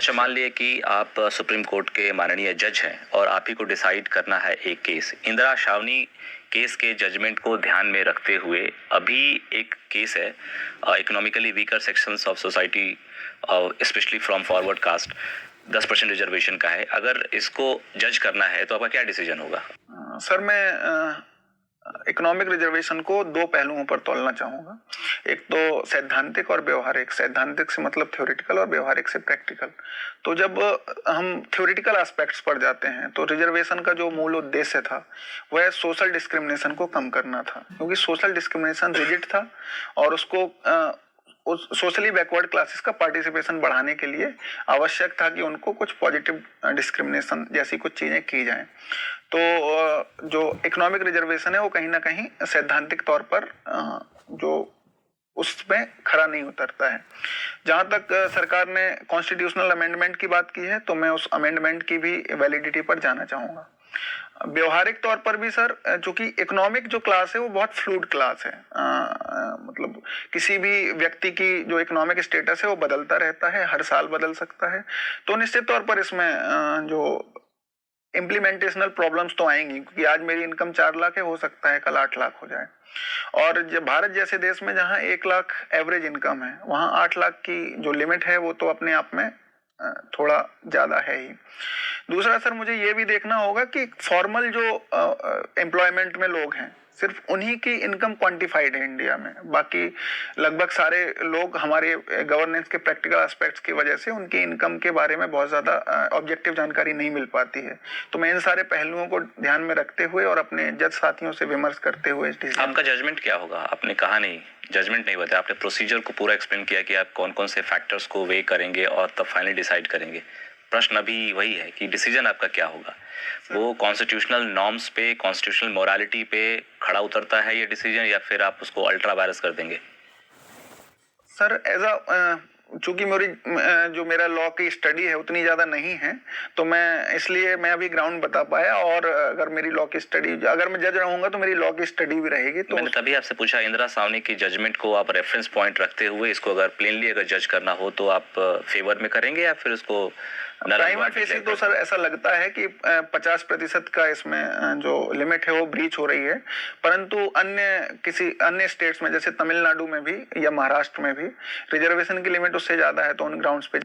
अच्छा, मान लिए कि आप सुप्रीम कोर्ट के माननीय जज हैं और आप ही को डिसाइड करना है एक केस। इंदिरा शावनी केस के जजमेंट को ध्यान में रखते हुए अभी एक केस है economically weaker sections of society specially from forward caste 10% reservation का है। अगर इसको जज करना है तो आपका क्या डिसीजन होगा? सर, मैं इकोनॉमिक रिजर्वेशन को दो पहलुओं पर तोलना चाहूँगा। एक तो सैद्धांतिक और व्यवहारिक। सैद्धांतिक से मतलब थ्योरेटिकल और व्यवहारिक से प्रैक्टिकल। तो जब हम थ्योरेटिकल एस्पेक्ट्स पर जाते हैं तो रिजर्वेशन का जो मूल उद्देश्य था वह सोशल डिस्क्रिमिनेशन को कम करना था, क्योंकि सोशल डिस्क्रिमिनेशन रिजिड था और उसको उस सोशली बैकवर्ड क्लासेस का पार्टिसिपेशन बढ़ाने के लिए आवश्यक था कि उनको कुछ पॉजिटिव डिस्क्रिमिनेशन जैसी कुछ चीज़ें की जाएं। तो जो इकोनॉमिक रिजर्वेशन है वो कहीं ना कहीं सैद्धांतिक तौर पर जो उसमें खरा नहीं उतरता है। जहां तक सरकार ने कॉन्स्टिट्यूशनल अमेंडमेंट की बात की है तो मैं उस अमेंडमेंट की भी वैलिडिटी पर जाना चाहूँगा। व्यवहारिक तौर पर भी सर, चूंकि इकोनॉमिक जो क्लास है वो बहुत फ्लूइड क्लास है, मतलब किसी भी व्यक्ति की जो इकोनॉमिक स्टेटस है वो बदलता रहता है, हर साल बदल सकता है। तो निश्चित तौर पर इसमें जो इम्प्लीमेंटेशनल प्रॉब्लम्स तो आएंगी, क्योंकि आज मेरी इनकम 4 लाख है, हो सकता है कल 8 लाख हो जाए। और जब भारत जैसे देश में जहां 1 लाख एवरेज इनकम है, वहां 8 लाख की जो लिमिट है वो तो अपने आप में थोड़ा ज्यादा है ही। दूसरा सर, मुझे ये भी देखना होगा कि फॉर्मल जो एम्प्लॉयमेंट में लोग हैं, सिर्फ उन्हीं की इनकम क्वांटिफाइड है इंडिया में। बाकी लगभग सारे लोग हमारे गवर्नेंस के प्रैक्टिकल एस्पेक्ट्स की वजह से उनकी इनकम के बारे में बहुत ज़्यादा ऑब्जेक्टिव जानकारी नहीं मिल पाती है। तो मैं इन सारे पहलुओं को ध्यान में रखते हुए और अपने जज साथियों से विमर्श करते हुए आपका जजमेंट क्या होगा? आपने कहा नहीं, जजमेंट नहीं बताया, आपने प्रोसीजर को पूरा एक्सप्लेन किया कि आप कौन कौन से फैक्टर्स को वे करेंगे और तब फाइनली डिसाइड करेंगे। प्रश्न अभी वही है कि डिसीजन आपका क्या होगा? वो कॉन्स्टिट्यूशनल नॉर्म्स पे, कॉन्स्टिट्यूशनल मोरालिटी पे खड़ा उतरता है ये डिसीजन, या फिर आप उसको अल्ट्रा वायरस कर देंगे? सर, चूंकि जो मेरा लॉ की स्टडी है उतनी ज्यादा नहीं है, तो मैं अभी ग्राउंड बता पाया। और अगर मेरी लॉ की स्टडी, अगर मैं जज रहूंगा तो मेरी लॉ की स्टडी भी रहेगी। तो मैंने तभी आपसे पूछा, इंदिरा सावनी की जजमेंट को आप रेफरेंस पॉइंट रखते हुए इसको अगर प्लेनली अगर जज करना हो तो आप फेवर में करेंगे या फिर उसको प्राइमा फेसी? तो सर ऐसा लगता है कि 50% का इसमें जो लिमिट है वो ब्रीच हो रही है, परंतु किसी अन्य स्टेट्स में जैसे तमिलनाडु में भी या महाराष्ट्र में भी रिजर्वेशन की लिमिट उससे ज्यादा है, तो उन ग्राउंड्स पे